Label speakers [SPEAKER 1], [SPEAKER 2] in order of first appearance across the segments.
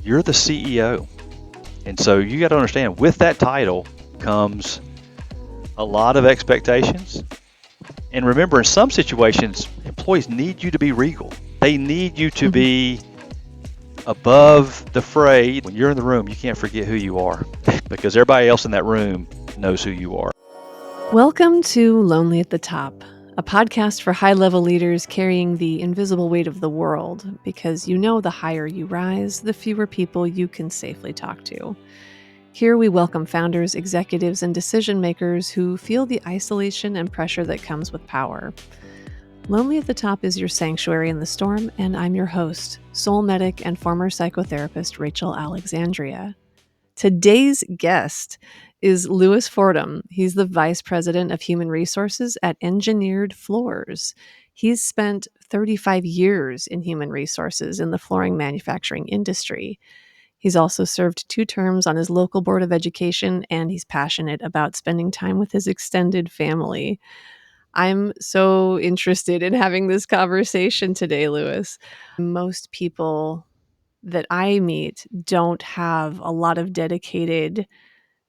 [SPEAKER 1] you're the CEO. And so you got to understand with that title comes a lot of expectations. And remember, in some situations, employees need you to be regal. They need you to
[SPEAKER 2] Mhm.
[SPEAKER 1] be above the fray. When you're in the room, you can't forget who you are because everybody else in that room knows who you are.
[SPEAKER 2] Welcome to Lonely at the Top, a podcast for high level leaders carrying the invisible weight of the world, because the higher you rise, the fewer people you can safely talk to. Here we welcome founders, executives, and decision makers who feel the isolation and pressure that comes with power. Lonely at the Top is your sanctuary in the storm, and I'm your host, soul medic and former psychotherapist Rachel Alexandria. Today's guest is Louis Fordham. He's the Vice President of Human Resources at Engineered Floors. He's spent 35 years in human resources in the flooring manufacturing industry. He's also served 2 terms on his local board of education, and he's passionate about spending time with his extended family. I'm so interested in having this conversation today, Louis. Most people that I meet don't have a lot of dedicated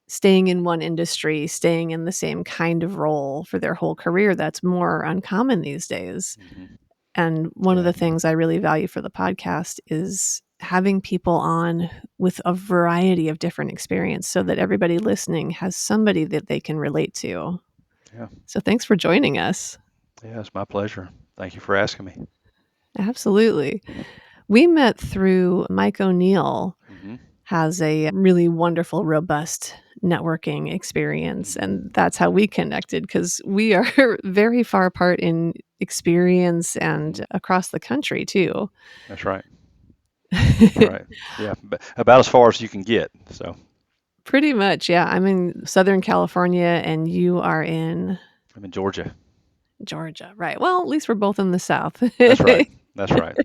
[SPEAKER 2] staying in one industry, staying in the same kind of role for their whole career. That's more uncommon these days.
[SPEAKER 1] Mm-hmm.
[SPEAKER 2] And one of
[SPEAKER 1] Yeah.
[SPEAKER 2] the things I really value for the podcast is having people on with a variety of different experience so that everybody listening has somebody that they can relate to.
[SPEAKER 1] Yeah.
[SPEAKER 2] So thanks for joining us.
[SPEAKER 1] Yeah, it's my pleasure. Thank you for asking me.
[SPEAKER 2] Absolutely. We met through Mike O'Neill
[SPEAKER 1] Mm-hmm.
[SPEAKER 2] has a really wonderful, robust networking experience.
[SPEAKER 1] Mm-hmm.
[SPEAKER 2] And that's how we connected because we are very far apart in experience
[SPEAKER 1] Mm-hmm.
[SPEAKER 2] and across the country, too.
[SPEAKER 1] That's right. That's right. Yeah, but about as far as you can get. So
[SPEAKER 2] Pretty much, yeah. I'm in Southern California and you are in
[SPEAKER 1] I'm in Georgia.
[SPEAKER 2] Georgia. Right. Well, at least we're both in the South.
[SPEAKER 1] That's right. That's right.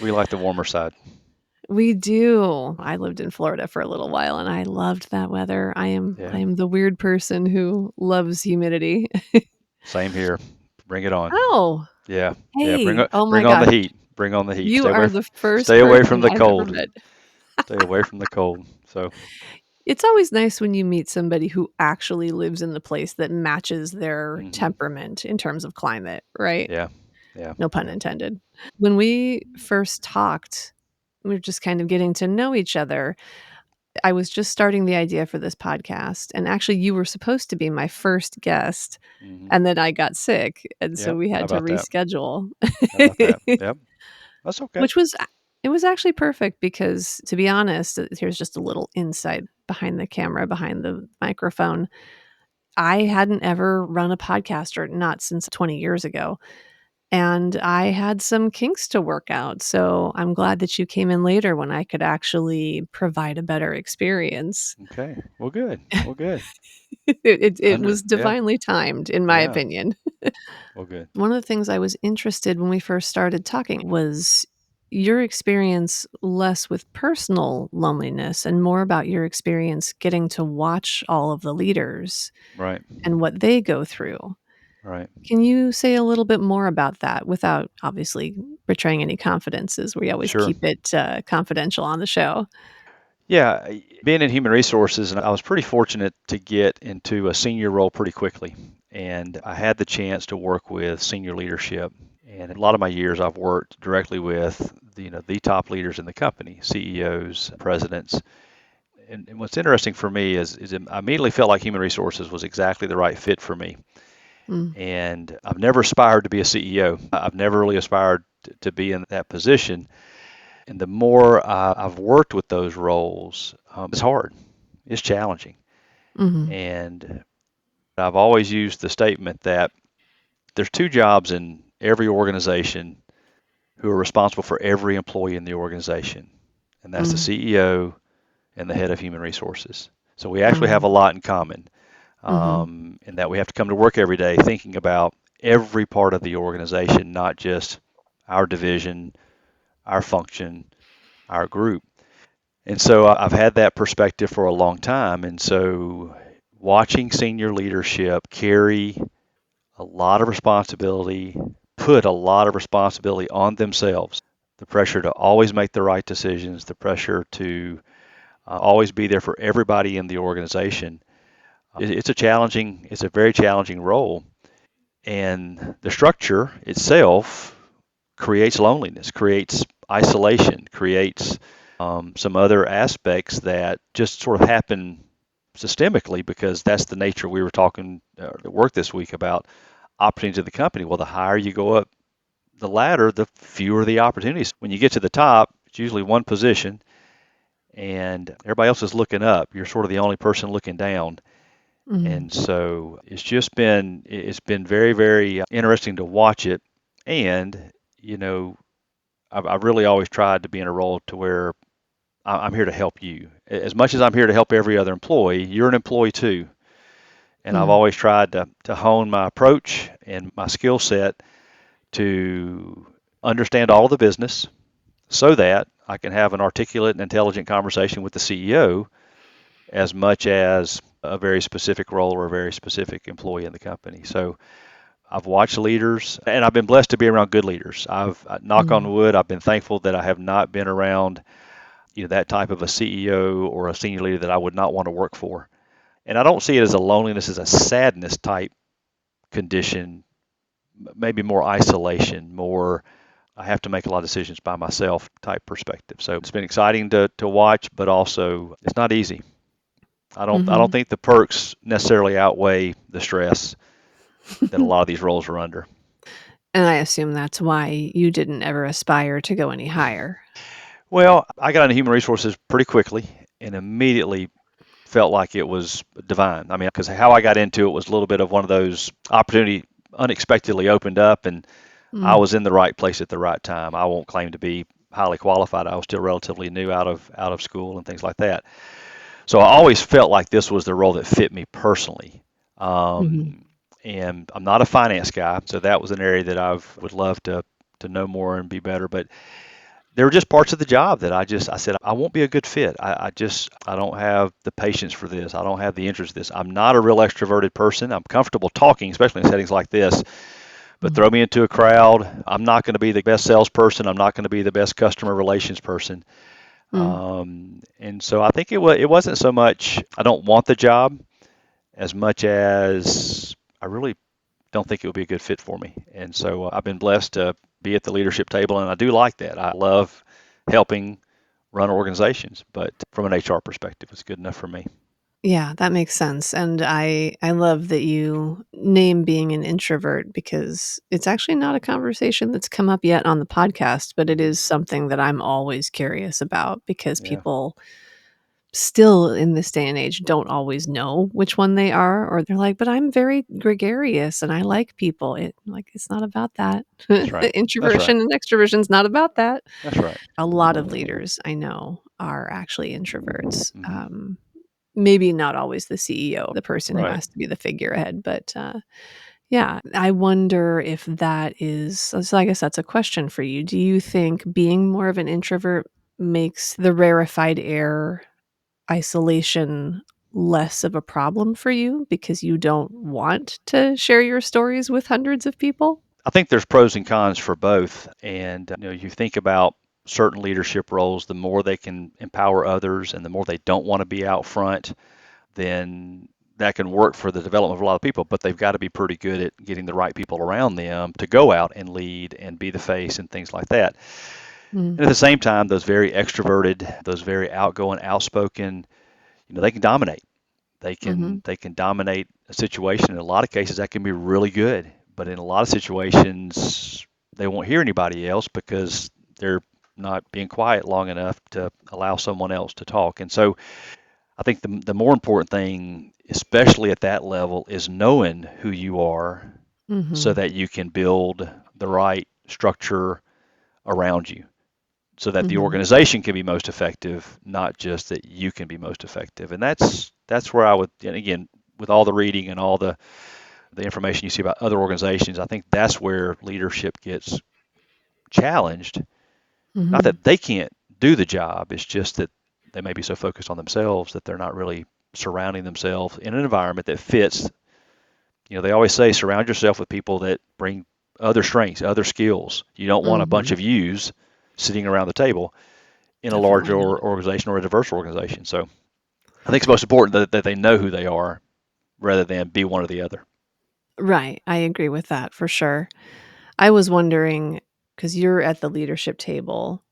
[SPEAKER 1] We like the warmer side.
[SPEAKER 2] We do. I lived in Florida for a little while and I loved that weather. I am
[SPEAKER 1] Yeah.
[SPEAKER 2] I am the weird person who loves humidity.
[SPEAKER 1] Same here. Bring it on.
[SPEAKER 2] Oh,
[SPEAKER 1] Yeah. Yeah.
[SPEAKER 2] hey. Oh my
[SPEAKER 1] Bring on
[SPEAKER 2] gosh.
[SPEAKER 1] the heat. Bring on the heat.
[SPEAKER 2] You are the first
[SPEAKER 1] Stay away from
[SPEAKER 2] person
[SPEAKER 1] the
[SPEAKER 2] I've ever
[SPEAKER 1] cold.
[SPEAKER 2] met.
[SPEAKER 1] Stay away from the cold. So
[SPEAKER 2] It's always nice when you meet somebody who actually lives in the place that matches their
[SPEAKER 1] hmm
[SPEAKER 2] temperament in terms of climate, right?
[SPEAKER 1] yeah. Yeah.
[SPEAKER 2] No pun
[SPEAKER 1] Yeah.
[SPEAKER 2] intended. When we first talked, we were just kind of getting to know each other. I was just starting the idea for this podcast, and actually you were supposed to be my first guest,
[SPEAKER 1] hmm
[SPEAKER 2] and then I got sick, and so
[SPEAKER 1] Yep.
[SPEAKER 2] we
[SPEAKER 1] How
[SPEAKER 2] had to
[SPEAKER 1] about that?
[SPEAKER 2] reschedule.
[SPEAKER 1] How about that? Yep. That's okay.
[SPEAKER 2] Which was it was actually perfect because, to be honest, here's just a little insight behind the camera, behind the microphone. I hadn't ever run a podcast, or not since 20 years ago, and I had some kinks to work out, so I'm glad that you came in later when I could actually provide a better experience.
[SPEAKER 1] Okay. Well, good. Well, good.
[SPEAKER 2] It was
[SPEAKER 1] Yeah.
[SPEAKER 2] divinely timed, in my
[SPEAKER 1] Yeah.
[SPEAKER 2] opinion.
[SPEAKER 1] Well, good.
[SPEAKER 2] One of the things I was interested when we first started talking was your experience less with personal loneliness and more about your experience getting to watch all of the leaders
[SPEAKER 1] Right.
[SPEAKER 2] and what they go through.
[SPEAKER 1] Right.
[SPEAKER 2] Can you say a little bit more about that without obviously betraying any confidences? We always
[SPEAKER 1] Sure.
[SPEAKER 2] keep it confidential on the show.
[SPEAKER 1] Yeah, being in human resources, and I was pretty fortunate to get into a senior role pretty quickly. And I had the chance to work with senior leadership. And a lot of my years, I've worked directly with the top leaders in the company, CEOs, presidents. And what's interesting for me is I immediately felt like human resources was exactly the right fit for me.
[SPEAKER 2] Mm,
[SPEAKER 1] And I've never aspired to be a CEO. I've never really aspired to be in that position. And the more I've worked with those roles, it's hard, it's challenging.
[SPEAKER 2] mhm,
[SPEAKER 1] And I've always used the statement that there's 2 jobs in every organization who are responsible for every employee in the organization, and that's the
[SPEAKER 2] mm,
[SPEAKER 1] CEO and the head of human resources. So we actually have
[SPEAKER 2] mm,
[SPEAKER 1] a lot in common,
[SPEAKER 2] mhm,
[SPEAKER 1] in that we have to come to work every day thinking about every part of the organization, not just our division, our function, our group. And so I've had that perspective for a long time. And so watching senior leadership carry a lot of responsibility, put a lot of responsibility on themselves. the pressure to always make the right decisions, the pressure to always be there for everybody in the organization. It's a very challenging role. And the structure itself creates loneliness, creates isolation, creates some other aspects that just sort of happen systemically because that's the nature. We were talking at work this week about opportunities of the company. Well, the higher you go up the ladder, the fewer the opportunities. When you get to the top, it's usually one position and everybody else is looking up. You're sort of the only person looking down.
[SPEAKER 2] Mm.
[SPEAKER 1] And so it's been very, very interesting to watch it. And, you know, I've really always tried to be in a role to where I'm here to help you. As much as I'm here to help every other employee, you're an employee too. And I've
[SPEAKER 2] Mm.
[SPEAKER 1] always tried to hone my approach and my skill set to understand all of the business so that I can have an articulate and intelligent conversation with the CEO as much as a very specific role or a very specific employee in the company. So I've watched leaders and I've been blessed to be around good leaders. Knock on
[SPEAKER 2] Mm.
[SPEAKER 1] wood, I've been thankful that I have not been around, that type of a CEO or a senior leader that I would not want to work for. And I don't see it as a loneliness, as a sadness type condition, maybe more isolation, more I have to make a lot of decisions by myself type perspective. So it's been exciting to watch, but also it's not easy. I don't
[SPEAKER 2] Mhm.
[SPEAKER 1] think the perks necessarily outweigh the stress that a lot of these roles are under.
[SPEAKER 2] And I assume that's why you didn't ever aspire to go any higher.
[SPEAKER 1] Well, I got into human resources pretty quickly and immediately felt like it was divine. I mean, because how I got into it was a little bit of one of those opportunity unexpectedly opened up, and I
[SPEAKER 2] Mm.
[SPEAKER 1] was in the right place at the right time. I won't claim to be highly qualified. I was still relatively new out of school and things like that. So I always felt like this was the role that fit me personally.
[SPEAKER 2] Mhm.
[SPEAKER 1] And I'm not a finance guy, so that was an area that I would love to know more and be better. But there were just parts of the job that I said I won't be a good fit. I don't have the patience for this. I don't have the interest in this. I'm not a real extroverted person. I'm comfortable talking, especially in settings like this. But
[SPEAKER 2] Mm.
[SPEAKER 1] throw me into a crowd, I'm not going to be the best salesperson. I'm not going to be the best customer relations person.
[SPEAKER 2] Mm.
[SPEAKER 1] And so I think it wasn't so much I don't want the job as much as I really don't think it would be a good fit for me. And so I've been blessed to be at the leadership table, and I do like that. I love helping run organizations, but from an HR perspective, it's good enough for me.
[SPEAKER 2] Yeah, that makes sense, and I love that you name being an introvert because it's actually not a conversation that's come up yet on the podcast, but it
[SPEAKER 1] Hmm.
[SPEAKER 2] is something that I'm always curious about because
[SPEAKER 1] Yeah,
[SPEAKER 2] people still in this day and age don't always know which one they are, or they're like, "But I'm very gregarious and I like people." It's not about that.
[SPEAKER 1] that's right. That's right.
[SPEAKER 2] Introversion and extroversion is not about that.
[SPEAKER 1] That's right.
[SPEAKER 2] A lot of leaders I know are actually introverts.
[SPEAKER 1] Hmm.
[SPEAKER 2] Maybe not always the CEO, the person who
[SPEAKER 1] Right.
[SPEAKER 2] has to be the figurehead, but, yeah, I wonder if that is so I guess that's a question for you. Do you think being more of an introvert makes the rarefied air isolation less of a problem for you because you don't want to share your stories with hundreds of people?
[SPEAKER 1] I think there's pros and cons for both. And you think about certain leadership roles, the more they can empower others and the more they don't want to be out front, then that can work for the development of a lot of people, but they've got to be pretty good at getting the right people around them to go out and lead and be the face and things like that.
[SPEAKER 2] Mm.
[SPEAKER 1] And at the same time, those very extroverted, those very outgoing, outspoken, they can dominate. They can
[SPEAKER 2] Mhm.
[SPEAKER 1] they can dominate a situation. In a lot of cases, that can be really good, but in a lot of situations, they won't hear anybody else because they're not being quiet long enough to allow someone else to talk. And so I think the more important thing, especially at that level, is knowing who you are so
[SPEAKER 2] Mhm.
[SPEAKER 1] that you can build the right structure around you so that the
[SPEAKER 2] Mhm.
[SPEAKER 1] organization can be most effective, not just that you can be most effective. And that's where I would, and again, with all the reading and all the information you see about other organizations, I think that's where leadership gets challenged. Not
[SPEAKER 2] Mhm.
[SPEAKER 1] that they can't do the job, it's just that they may be so focused on themselves that they're not really surrounding themselves in an environment that fits. They always say surround yourself with people that bring other strengths, other skills. You don't want a bunch
[SPEAKER 2] Mhm.
[SPEAKER 1] of yous. sitting around the table in a larger
[SPEAKER 2] Definitely not.
[SPEAKER 1] organization or a diverse organization. So I think it's most important that they know who they are rather than be one or the other.
[SPEAKER 2] Right, I agree with that for sure. I was wondering, because you're at the leadership table,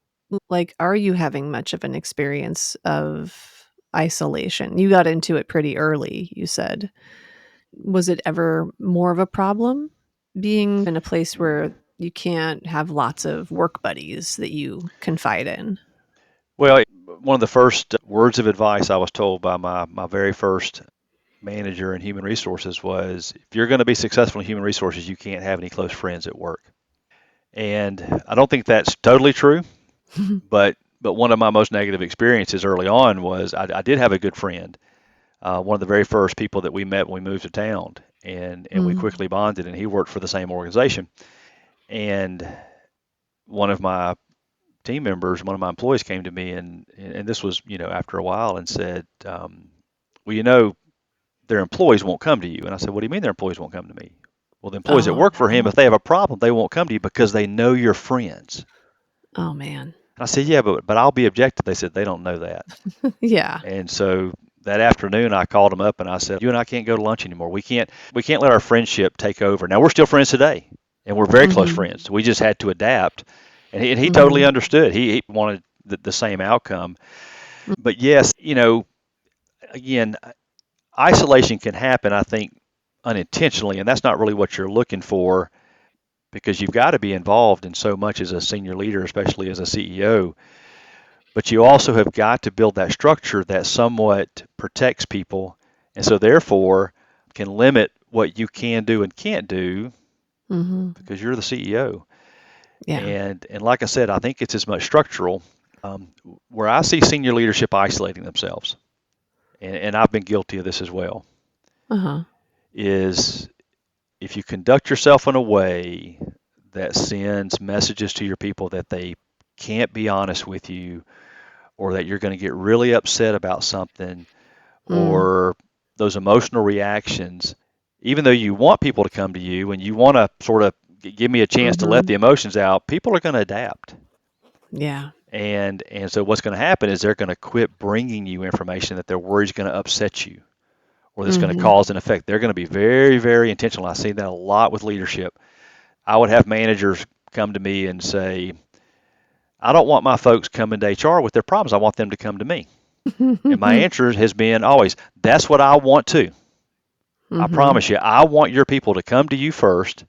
[SPEAKER 2] like, are you having much of an experience of isolation? You got into it pretty early, you said. Was it ever more of a problem being in a place where you can't have lots of work buddies that you confide in?
[SPEAKER 1] Well, one of the first words of advice I was told by my very first manager in human resources was, if you're going to be successful in human resources, you can't have any close friends at work. And I don't think that's totally true, but one of my most negative experiences early on was I did have a good friend, one of the very first people that we met when we moved to town, and we
[SPEAKER 2] Mm,
[SPEAKER 1] quickly bonded, and he worked for the same organization. And one of my team members, one of my employees, came to me, and this was, after a while, and said, well, their employees won't come to you. And I said, what do you mean their employees won't come to me? Well, the employees that
[SPEAKER 2] oh,
[SPEAKER 1] work for him, if they have a problem, they won't come to you because they know you're friends.
[SPEAKER 2] oh, man.
[SPEAKER 1] And I said, yeah, but I'll be objective. They said they don't know that.
[SPEAKER 2] Yeah.
[SPEAKER 1] And so that afternoon, I called him up and I said, you and I can't go to lunch anymore. We can't let our friendship take over. Now we're still friends today, and we're very close
[SPEAKER 2] Mhm,
[SPEAKER 1] friends. We just had to adapt, and he totally
[SPEAKER 2] mhm,
[SPEAKER 1] understood. He wanted the same outcome. But yes, again, isolation can happen, I think, unintentionally, and that's not really what you're looking for, because you've got to be involved in so much as a senior leader, especially as a CEO. But you also have got to build that structure that somewhat protects people, and so therefore can limit what you can do and can't do
[SPEAKER 2] mhm.
[SPEAKER 1] because you're the CEO.
[SPEAKER 2] Yeah.
[SPEAKER 1] And like I said, I think it's as much structural. Where I see senior leadership isolating themselves, and I've been guilty of this as well,
[SPEAKER 2] Uh-huh.
[SPEAKER 1] is if you conduct yourself in a way that sends messages to your people that they can't be honest with you, or that you're going to get really upset about something,
[SPEAKER 2] Mm,
[SPEAKER 1] or those emotional reactions, even though you want people to come to you and you want to sort of give me a chance to let
[SPEAKER 2] mhm.
[SPEAKER 1] the emotions out, people are going to adapt.
[SPEAKER 2] Yeah.
[SPEAKER 1] And so what's going to happen is they're going to quit bringing you information that they're worried is going to upset you or that's going to
[SPEAKER 2] Mhm.
[SPEAKER 1] cause an effect. They're going to be very, very intentional. I see that a lot with leadership. I would have managers come to me and say, I don't want my folks coming to HR with their problems. I want them to come to me. And my answer has been always, that's what I want too. I
[SPEAKER 2] Mhm.
[SPEAKER 1] promise you, I want your people to come to you first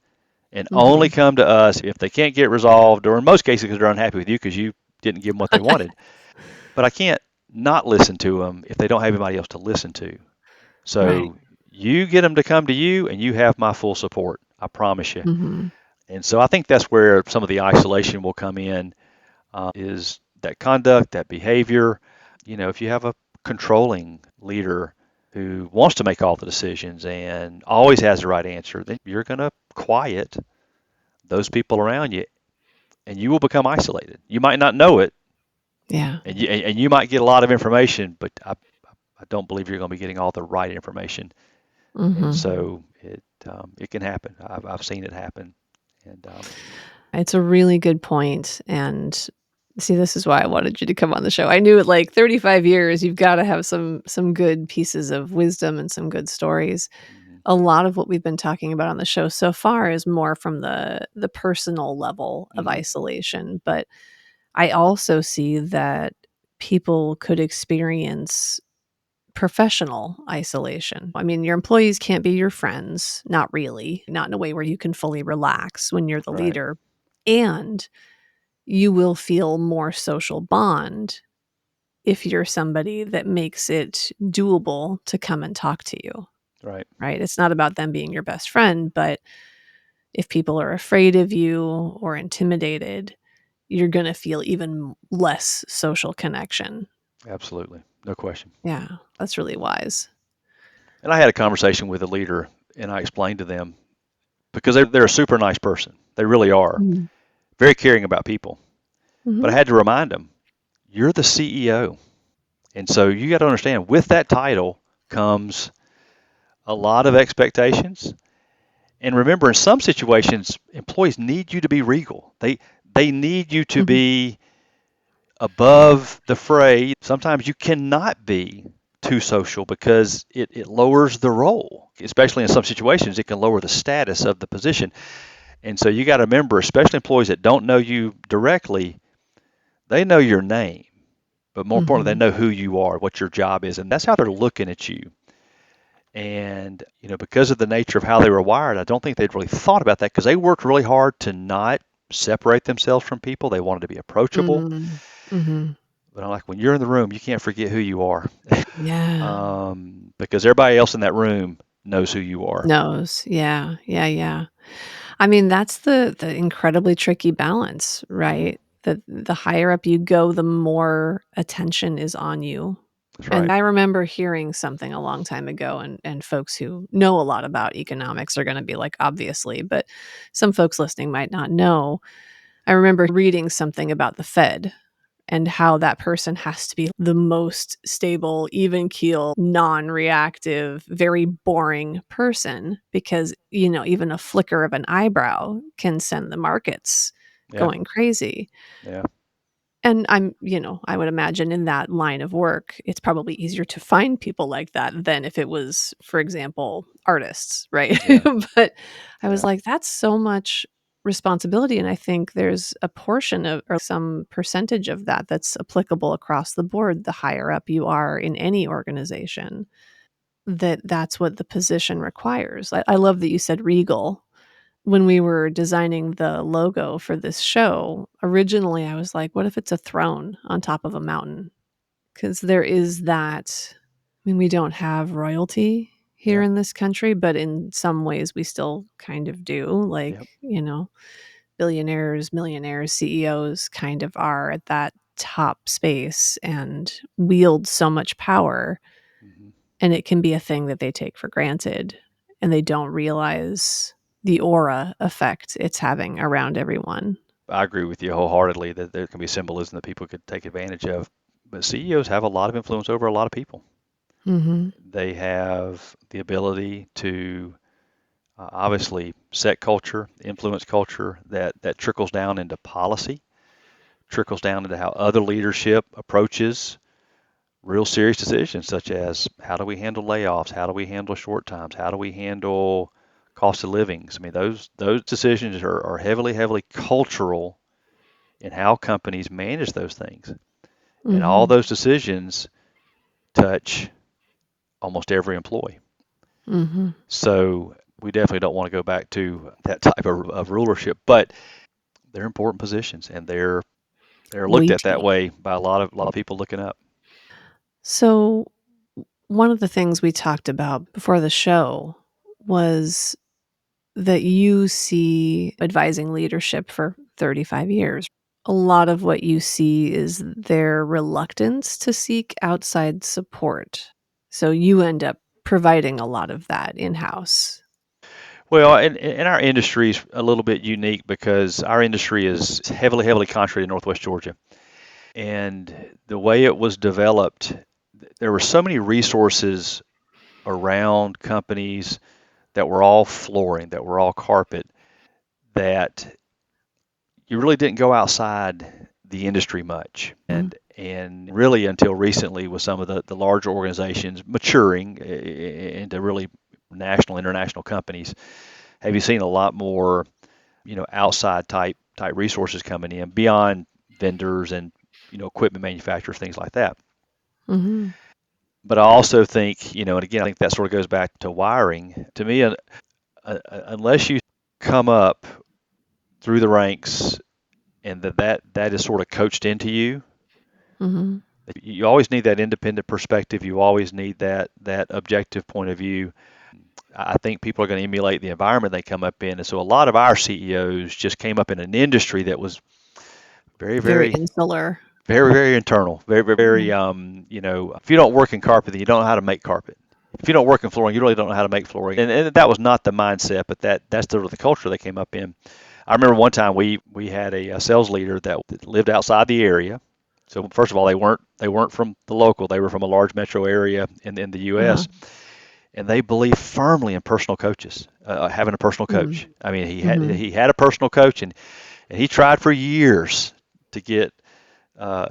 [SPEAKER 1] and only
[SPEAKER 2] Mhm.
[SPEAKER 1] come to us if they can't get resolved, or in most cases because they're unhappy with you because you didn't give them what they wanted. But I can't not listen to them if they don't have anybody else to listen to.
[SPEAKER 2] Right.
[SPEAKER 1] So you get them to come to you, and you have my full support. I promise you.
[SPEAKER 2] Mhm.
[SPEAKER 1] And so I think that's where some of the isolation will come in, is that conduct, that behavior. If you have a controlling leader who wants to make all the decisions and always has the right answer, then you're going to quiet those people around you, and you will become isolated. You might not know it,
[SPEAKER 2] Yeah.
[SPEAKER 1] and you might get a lot of information, but I don't believe you're going to be getting all the right information. And
[SPEAKER 2] Mhm.
[SPEAKER 1] so it can happen. I've seen it happen. And
[SPEAKER 2] It's a really good point, and see, this is why I wanted you to come on the show. I knew at, like, 35 years, you've gotta have some good pieces of wisdom and some good stories.
[SPEAKER 1] mhm,
[SPEAKER 2] A lot of what we've been talking about on the show so far is more from the personal level of
[SPEAKER 1] mhm,
[SPEAKER 2] isolation, but I also see that people could experience professional isolation. I mean, your employees can't be your friends, not really, not in a way where you can fully relax when you're the
[SPEAKER 1] right,
[SPEAKER 2] leader, and you will feel more social bond if you're somebody that makes it doable to come and talk to you,
[SPEAKER 1] right,
[SPEAKER 2] right? It's not about them being your best friend, but if people are afraid of you or intimidated, you're going to feel even less social connection.
[SPEAKER 1] absolutely, no question.
[SPEAKER 2] Yeah, that's really wise.
[SPEAKER 1] And I had a conversation with a leader, and I explained to them, because they're a super nice person. They really are
[SPEAKER 2] Mhm.
[SPEAKER 1] very caring about people. But I
[SPEAKER 2] Mhm.
[SPEAKER 1] had to remind them, you're the CEO. And so you got to understand, with that title comes a lot of expectations. And remember, in some situations, employees need you to be regal. They need you to
[SPEAKER 2] Mhm.
[SPEAKER 1] be above the fray. Sometimes you cannot be too social because it lowers the role. Especially in some situations, it can lower the status of the position. And so you got to remember, especially employees that don't know you directly, they know your name, but more importantly, they
[SPEAKER 2] Mhm.
[SPEAKER 1] know who you are, what your job is, and that's how they're looking at you. And, because of the nature of how they were wired, I don't think they'd really thought about that because they worked really hard to not separate themselves from people. They wanted to be approachable.
[SPEAKER 2] Mm. Mhm.
[SPEAKER 1] But I'm like, when you're in the room, you can't forget who you are.
[SPEAKER 2] Yeah.
[SPEAKER 1] Because everybody else in that room knows who you are.
[SPEAKER 2] Knows. Yeah. Yeah, yeah. I mean, that's the incredibly tricky balance,
[SPEAKER 1] Hmm.
[SPEAKER 2] right? The higher up you go, the more attention is on you.
[SPEAKER 1] That's
[SPEAKER 2] And
[SPEAKER 1] right.
[SPEAKER 2] I remember hearing something a long time ago, and folks who know a lot about economics are gonna be like, "Obviously," but some folks listening might not know. I remember reading something about the Fed and how that person has to be the most stable, even keel, non-reactive, very boring person because, even a flicker of an eyebrow can send the markets
[SPEAKER 1] Yeah.
[SPEAKER 2] going crazy.
[SPEAKER 1] Yeah.
[SPEAKER 2] And I would imagine in that line of work, it's probably easier to find people like that than if it was, for example, artists, right?
[SPEAKER 1] Yeah.
[SPEAKER 2] But I was
[SPEAKER 1] Yeah.
[SPEAKER 2] like, that's so much responsibility. And I think there's a portion of, or some percentage of that that's applicable across the board. The higher up you are in any organization, that's what the position requires. I love that you said regal when we were designing the logo for this show. Originally, I was like, what if it's a throne on top of a mountain? Because there is that. I mean, we don't have royalty here
[SPEAKER 1] Yeah.
[SPEAKER 2] in this country, but in some ways we still kind of do. Like,
[SPEAKER 1] Yep.
[SPEAKER 2] billionaires, millionaires, CEOs kind of are at that top space and wield so much power.
[SPEAKER 1] Hmm.
[SPEAKER 2] And it can be a thing that they take for granted and they don't realize the aura effect it's having around everyone.
[SPEAKER 1] I agree with you wholeheartedly that there can be symbolism that people could take advantage of. But CEOs have a lot of influence over a lot of people.
[SPEAKER 2] Mhm.
[SPEAKER 1] They have the ability to obviously set culture, influence culture that trickles down into policy, trickles down into how other leadership approaches real serious decisions, such as how do we handle layoffs, how do we handle short times, how do we handle cost of livings. I mean, those decisions are heavily, heavily cultural in how companies manage those things. And all
[SPEAKER 2] Mhm.
[SPEAKER 1] those decisions touch almost every employee.
[SPEAKER 2] Mhm.
[SPEAKER 1] So we definitely don't want to go back to that type of rulership, but they're important positions and they're looked at that
[SPEAKER 2] Weighty.
[SPEAKER 1] way by a lot of people looking up.
[SPEAKER 2] So, one of the things we talked about before the show was that you see advising leadership for 35 years. A lot of what you see is their reluctance to seek outside support. So you end up providing a lot of that in-house.
[SPEAKER 1] Well, and our industry is a little bit unique because our industry is heavily, heavily concentrated in Northwest Georgia. And the way it was developed, there were so many resources around companies that were all flooring, that were all carpet, that you really didn't go outside the industry much.
[SPEAKER 2] Mhm.
[SPEAKER 1] And really until recently with some of the larger organizations maturing into really national, international companies, have you seen a lot more, outside type resources coming in beyond vendors and, equipment manufacturers, things like that.
[SPEAKER 2] Mhm.
[SPEAKER 1] But I also think, and again, I think that sort of goes back to wiring. To me, unless you come up through the ranks and that is sort of coached into you,
[SPEAKER 2] Mhm.
[SPEAKER 1] you always need that independent perspective. You always need that objective point of view. I think people are going to emulate the environment they come up in, and so a lot of our CEOs just came up in an industry that was very,
[SPEAKER 2] Very
[SPEAKER 1] very,
[SPEAKER 2] insular.
[SPEAKER 1] very, very internal. Very, very, very.
[SPEAKER 2] Yeah.
[SPEAKER 1] If you don't work in carpet, then you don't know how to make carpet. If you don't work in flooring, you really don't know how to make flooring. And that was not the mindset, but that's the culture they came up in. I remember one time we had a sales leader that lived outside the area. So first of all, they weren't from the local. They were from a large metro area in the
[SPEAKER 2] Uh-huh.
[SPEAKER 1] U.S. And they believe firmly in personal coaches, having a personal
[SPEAKER 2] Mhm.
[SPEAKER 1] coach. I mean, he had
[SPEAKER 2] Mhm.
[SPEAKER 1] he had a personal coach, and And he tried for years to get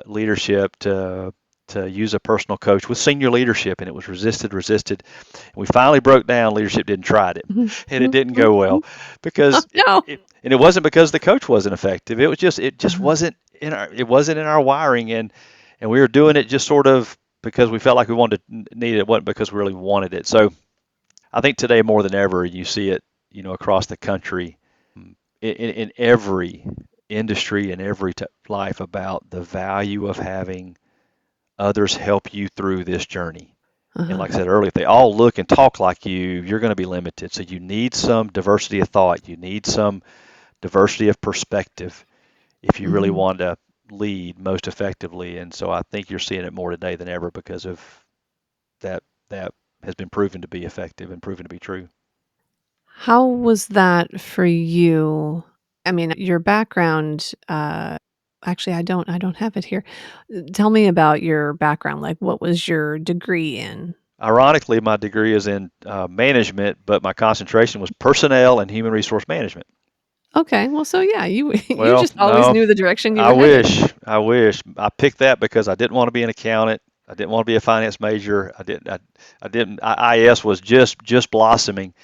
[SPEAKER 1] leadership to use a personal coach with senior leadership, and it was resisted. And we finally broke down. Leadership didn't try it, and it didn't go well
[SPEAKER 2] Oh,
[SPEAKER 1] because
[SPEAKER 2] no.
[SPEAKER 1] and it wasn't because the coach wasn't effective. It just
[SPEAKER 2] Uh-huh.
[SPEAKER 1] wasn't in our wiring, and we were doing it just sort of because we felt like we wanted to need it. It wasn't because we really wanted it. So I think today more than ever, you see it, across the country, in every industry and every life about the value of having others help you through this journey. And
[SPEAKER 2] Uh-huh.
[SPEAKER 1] like I said earlier, if they all look and talk like you're going to be limited. So you need some diversity of thought. You need some diversity of perspective if you really
[SPEAKER 2] Mhm.
[SPEAKER 1] want to lead most effectively. And so I think you're seeing it more today than ever because of that has been proven to be effective and proven to be true.
[SPEAKER 2] How was that for you? I mean, your background, actually, I don't have it here. Tell me about your background, like, what was your degree in?
[SPEAKER 1] Ironically, my degree is in management, but my concentration was personnel and human resource management.
[SPEAKER 2] Okay, well, so yeah, you you
[SPEAKER 1] Well,
[SPEAKER 2] just always
[SPEAKER 1] no,
[SPEAKER 2] knew the direction you
[SPEAKER 1] I
[SPEAKER 2] were headed.
[SPEAKER 1] wish. I wish. I picked that because I didn't want to be an accountant. I didn't want to be a finance major. I didn't. IS was just blossoming.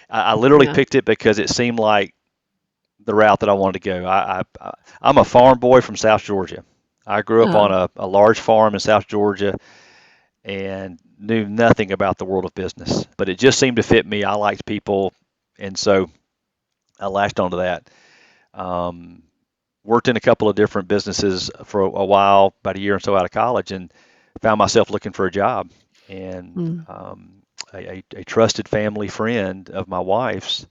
[SPEAKER 1] I literally
[SPEAKER 2] Yeah.
[SPEAKER 1] picked it because it seemed like the route that I wanted to go. I'm a farm boy from South Georgia. I grew up
[SPEAKER 2] Oh.
[SPEAKER 1] on a large farm in South Georgia and knew nothing about the world of business, but it just seemed to fit me. I liked people, and so I latched onto that. Um, Worked in a couple of different businesses for a while, about a year or so out of college, and found myself looking for a job. And
[SPEAKER 2] Mm,
[SPEAKER 1] a trusted family friend of my wife's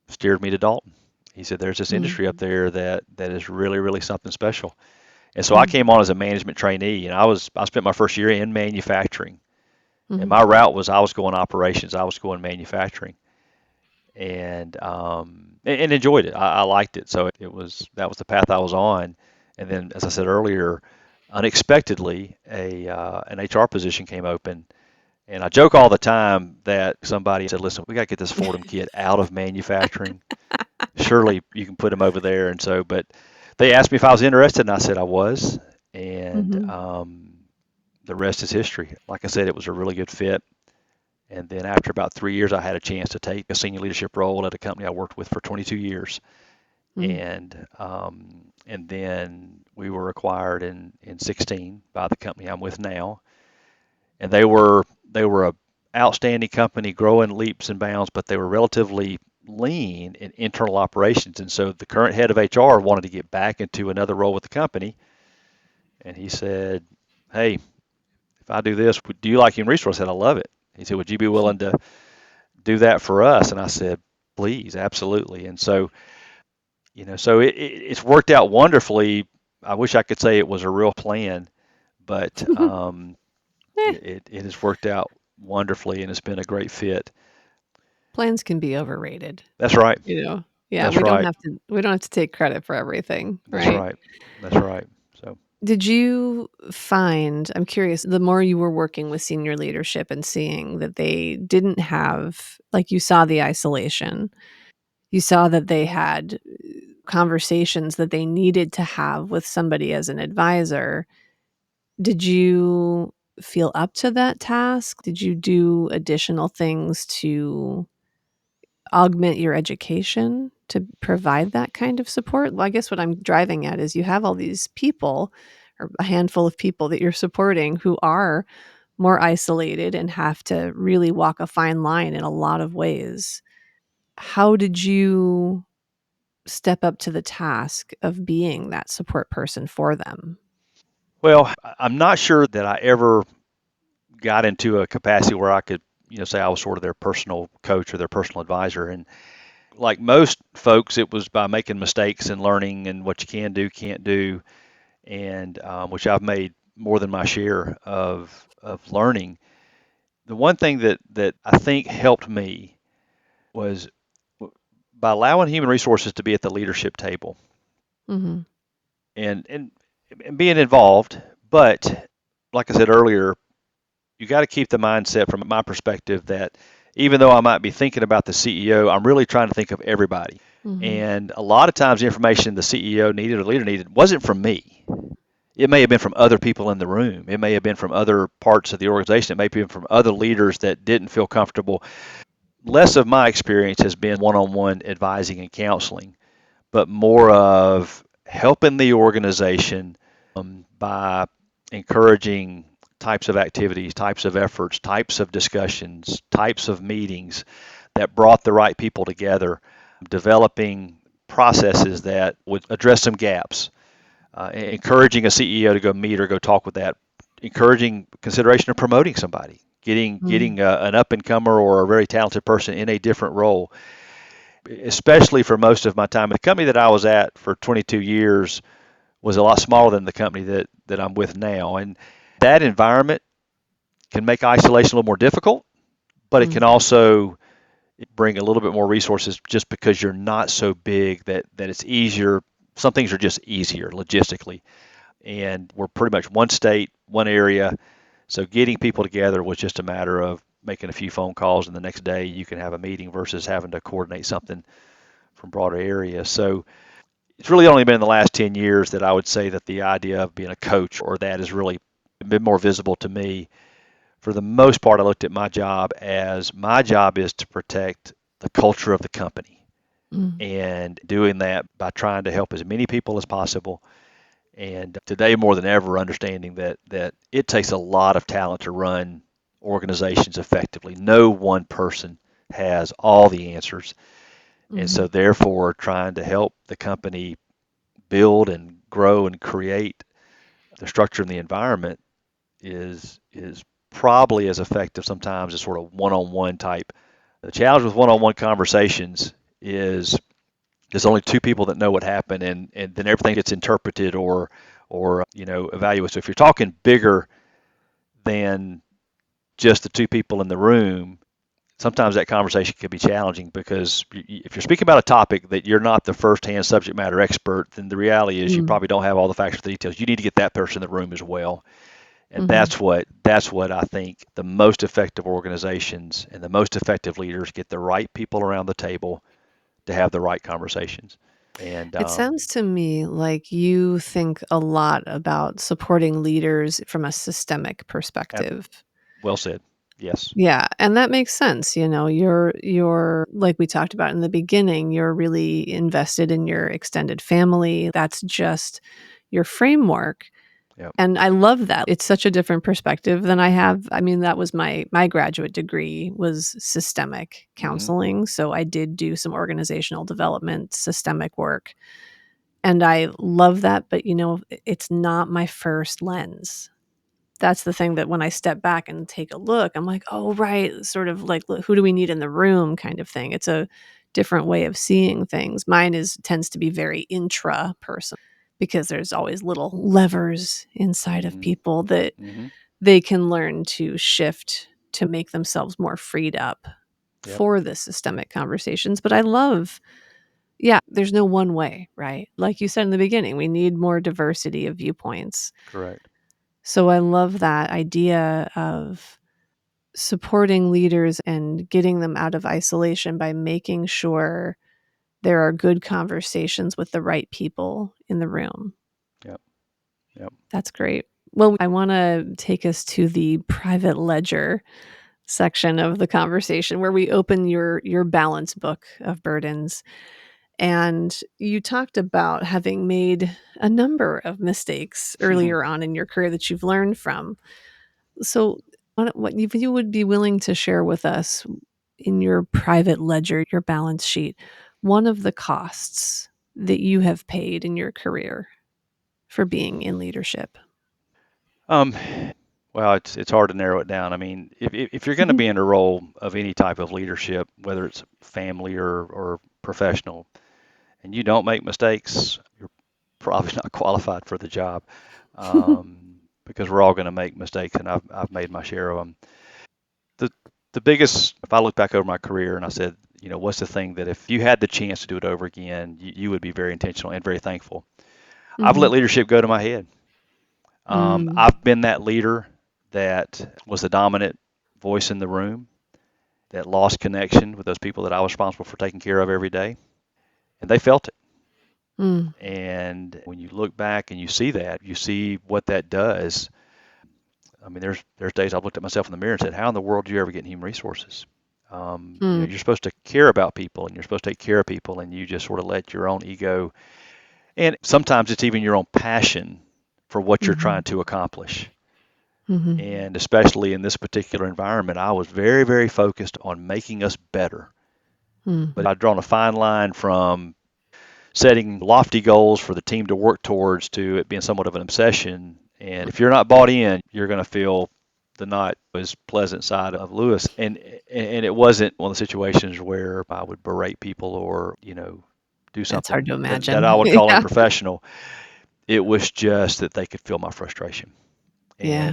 [SPEAKER 1] steered me to Dalton. He said, "There's this
[SPEAKER 2] mm,
[SPEAKER 1] industry up there that is really, really something special." And so I
[SPEAKER 2] mm,
[SPEAKER 1] came on as a management trainee, and I spent my first year in manufacturing. And
[SPEAKER 2] mhm,
[SPEAKER 1] my route was I was going operations, I was going manufacturing, and enjoyed it. I liked it, so it was that was the path I was on. And then, as I said earlier, unexpectedly, a an HR position came open, and I joke all the time that somebody said, "Listen, we got to get this Fordham kid out of manufacturing. Surely you can put him over there." And so, but they asked me if I was interested, and I said I was, and
[SPEAKER 2] mhm,
[SPEAKER 1] the rest is history. Like I said, it was a really good fit. And then after about 3 years, I had a chance to take a senior leadership role at a company I worked with for 22 years.
[SPEAKER 2] mhm,
[SPEAKER 1] And then we were acquired in 16 by the company I'm with now. And they were a outstanding company, growing leaps and bounds, but they were relatively lean in internal operations. And so the current head of HR wanted to get back into another role with the company. And he said, "Hey, if I do this, do you like human resource?" I said, "I love it." He said, "Would you be willing to do that for us?" And I said, "Please, absolutely." And so, so it's worked out wonderfully. I wish I could say it was a real plan, but
[SPEAKER 2] Eh,
[SPEAKER 1] it has worked out wonderfully, and it's been a great fit.
[SPEAKER 2] plans can be overrated,
[SPEAKER 1] That's right.
[SPEAKER 2] you know? Yeah,
[SPEAKER 1] That's right.
[SPEAKER 2] we don't have to take credit for everything,
[SPEAKER 1] That's
[SPEAKER 2] right?
[SPEAKER 1] right. That's right. So,
[SPEAKER 2] Did you find, I'm curious, the more you were working with senior leadership and seeing that they didn't have, like, you saw the isolation, you saw that they had conversations that they needed to have with somebody as an advisor. Did you feel up to that task? Did you do additional things to augment your education to provide that kind of support? Well, I guess what I'm driving at is you have all these people or a handful of people that you're supporting who are more isolated and have to really walk a fine line in a lot of ways. How did you step up to the task of being that support person for them?
[SPEAKER 1] well, I'm not sure that I ever got into a capacity where I could, say I was sort of their personal coach or their personal advisor. And like most folks, it was by making mistakes and learning and what you can do, can't do, and which I've made more than my share of learning. The one thing that I think helped me was by allowing human resources to be at the leadership table
[SPEAKER 2] Mhm.
[SPEAKER 1] and and being involved. But like I said earlier, you got to keep the mindset from my perspective that even though I might be thinking about the CEO, I'm really trying to think of everybody.
[SPEAKER 2] Mhm.
[SPEAKER 1] And a lot of times the information the CEO needed or the leader needed wasn't from me. It may have been from other people in the room. It may have been from other parts of the organization. It may have been from other leaders that didn't feel comfortable. Less of my experience has been one-on-one advising and counseling, but more of helping the organization by encouraging types of activities, types of efforts, types of discussions, types of meetings that brought the right people together, developing processes that would address some gaps, encouraging a CEO to go meet or go talk with that, encouraging consideration of promoting somebody, getting
[SPEAKER 2] Mm.
[SPEAKER 1] an up and comer or a very talented person in a different role. Especially for most of my time, the company that I was at for 22 years was a lot smaller than the company that I'm with now, and that environment can make isolation a little more difficult, but it can
[SPEAKER 2] Mm.
[SPEAKER 1] also bring a little bit more resources just because you're not so big that it's easier. Some things are just easier logistically, and we're pretty much one state, one area. So getting people together was just a matter of making a few phone calls, and the next day you can have a meeting versus having to coordinate something from broader areas. So it's really only been in the last 10 years that I would say that the idea of being a coach or that has really been more visible to me. For the most part, I looked at my job as my job is to protect the culture of the company,
[SPEAKER 2] Mm.
[SPEAKER 1] and doing that by trying to help as many people as possible. And today, more than ever, understanding that it takes a lot of talent to run organizations effectively. No one person has all the answers, and so
[SPEAKER 2] Mhm.
[SPEAKER 1] therefore, trying to help the company build and grow and create the structure and the environment is probably as effective sometimes as sort of one-on-one type. The challenge with one-on-one conversations is there's only two people that know what happened, and then everything gets interpreted or evaluated. So if you're talking bigger than just the two people in the room, sometimes that conversation can be challenging because if you're speaking about a topic that you're not the first-hand subject matter expert, then the reality is you
[SPEAKER 2] Mm.
[SPEAKER 1] probably don't have all the facts or the details. You need to get that person in the room as well. And
[SPEAKER 2] Mhm.
[SPEAKER 1] that's what I think the most effective organizations and the most effective leaders get the right people around the table to have the right conversations. And
[SPEAKER 2] It sounds to me like you think a lot about supporting leaders from a systemic
[SPEAKER 1] ab-
[SPEAKER 2] perspective.
[SPEAKER 1] well said. Yes.
[SPEAKER 2] Yeah, and that makes sense, you're like we talked about in the beginning, you're really invested in your extended family. That's just your framework.
[SPEAKER 1] Yep.
[SPEAKER 2] And I love that. It's such a different perspective than I have. I mean, that was my graduate degree was systemic
[SPEAKER 1] Hmm.
[SPEAKER 2] counseling, so I did do some organizational development, systemic work, and I love that, but, it's not my first lens. That's the thing that when I step back and take a look, I'm like, "Oh, right," sort of like, "Look, who do we need in the room?" kind of thing. It's a different way of seeing things. Mine is tends to be very intrapersonal because there's always little levers inside of
[SPEAKER 1] Hmm.
[SPEAKER 2] people that
[SPEAKER 1] Hmm.
[SPEAKER 2] they can learn to shift to make themselves more freed up
[SPEAKER 1] Yep.
[SPEAKER 2] for the systemic conversations. But I love, yeah, there's no one way, right? Like you said in the beginning, we need more diversity of viewpoints.
[SPEAKER 1] Correct.
[SPEAKER 2] So I love that idea of supporting leaders and getting them out of isolation by making sure there are good conversations with the right people in the room.
[SPEAKER 1] Yep. Yep.
[SPEAKER 2] That's great. Well, I want to take us to the private ledger section of the conversation where we open your balance book of burdens. And you talked about having made a number of mistakes earlier on in your career that you've learned from. So, what if you would be willing to share with us in your private ledger, your balance sheet, one of the costs that you have paid in your career for being in leadership?
[SPEAKER 1] um, well, it's hard to narrow it down. I mean, if you're going to
[SPEAKER 2] Mhm.
[SPEAKER 1] be in a role of any type of leadership, whether it's family or professional, and you don't make mistakes, you're probably not qualified for the job, because we're all going to make mistakes, and I've made my share of them. The the biggest, if I look back over my career and I said, what's the thing that if you had the chance to do it over again, you would be very intentional and very thankful. I've let
[SPEAKER 2] Mhm.
[SPEAKER 1] leadership go to my head.
[SPEAKER 2] Mm.
[SPEAKER 1] I've been that leader that was the dominant voice in the room, that lost connection with those people that I was responsible for taking care of every day. and they felt it.
[SPEAKER 2] Mm.
[SPEAKER 1] And when you look back and you see that, you see what that does. I mean, there's days I've looked at myself in the mirror and said, "How in the world do you ever get in human resources?"
[SPEAKER 2] Mm.
[SPEAKER 1] You're supposed to care about people, and you're supposed to take care of people, and you just sort of let your own ego, and sometimes it's even your own passion for what you're trying
[SPEAKER 2] Mhm.
[SPEAKER 1] to accomplish.
[SPEAKER 2] Mhm.
[SPEAKER 1] And especially in this particular environment, I was very, very focused on making us better.
[SPEAKER 2] Mm.
[SPEAKER 1] But I'd drawn a fine line from setting lofty goals for the team to work towards to it being somewhat of an obsession. And if you're not bought in, you're going to feel the not as pleasant side of Lewis. And it wasn't one of the situations where I would berate people or do
[SPEAKER 2] That's hard to
[SPEAKER 1] something that I
[SPEAKER 2] imagine.
[SPEAKER 1] would call
[SPEAKER 2] Yeah.
[SPEAKER 1] unprofessional. It was just that they could feel my frustration.
[SPEAKER 2] Yeah.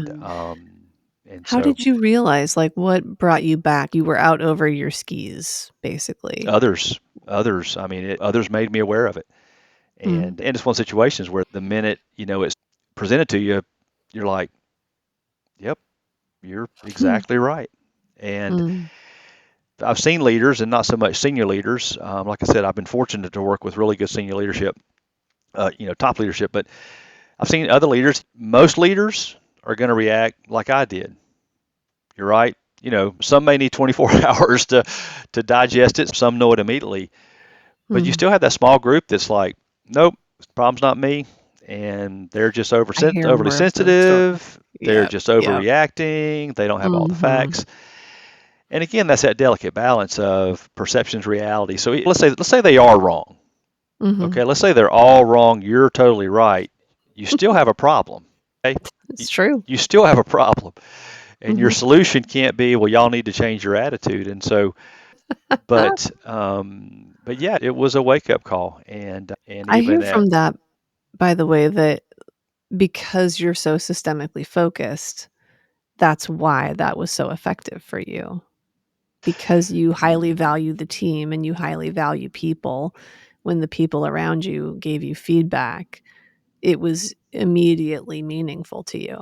[SPEAKER 1] And
[SPEAKER 2] How
[SPEAKER 1] so
[SPEAKER 2] did you realize, like, what brought you back? You were out over your skis, basically.
[SPEAKER 1] others I mean others made me aware of it.
[SPEAKER 2] Mm.
[SPEAKER 1] And it's one of those situations where the minute it's presented to you, you're like, yep, you're
[SPEAKER 2] Hmm.
[SPEAKER 1] exactly right. And
[SPEAKER 2] Mm.
[SPEAKER 1] I've seen leaders, and not so much senior leaders. Like I said, I've been fortunate to work with really good senior leadership, top leadership. But I've seen other leaders. Most leaders are going to react like I did. You're right. Some may need 24 hours to digest it. Some know it immediately. But you
[SPEAKER 2] Mm.
[SPEAKER 1] still have that small group that's like, nope, problem's not me, and they're just
[SPEAKER 2] I hear
[SPEAKER 1] overly
[SPEAKER 2] more of those stories.
[SPEAKER 1] sensitive. They're
[SPEAKER 2] Yep.
[SPEAKER 1] just
[SPEAKER 2] Yep.
[SPEAKER 1] overreacting. They don't have all the
[SPEAKER 2] Mhm.
[SPEAKER 1] facts. And again, that's that delicate balance of perceptions, reality. So let's say they are wrong.
[SPEAKER 2] Mhm.
[SPEAKER 1] Okay, let's say they're all wrong. You're totally right. You still have a problem. Okay, you,
[SPEAKER 2] It's true.
[SPEAKER 1] you still have a problem, and your
[SPEAKER 2] Mhm.
[SPEAKER 1] solution can't be, well, y'all need to change your attitude. And so, but yeah, it was a wake up call, and
[SPEAKER 2] I
[SPEAKER 1] even
[SPEAKER 2] hear
[SPEAKER 1] at
[SPEAKER 2] from that, by the way, that because you're so systemically focused, that's why that was so effective for you. Because you highly value the team and you highly value people, when the people around you gave you feedback, it was immediately meaningful to you.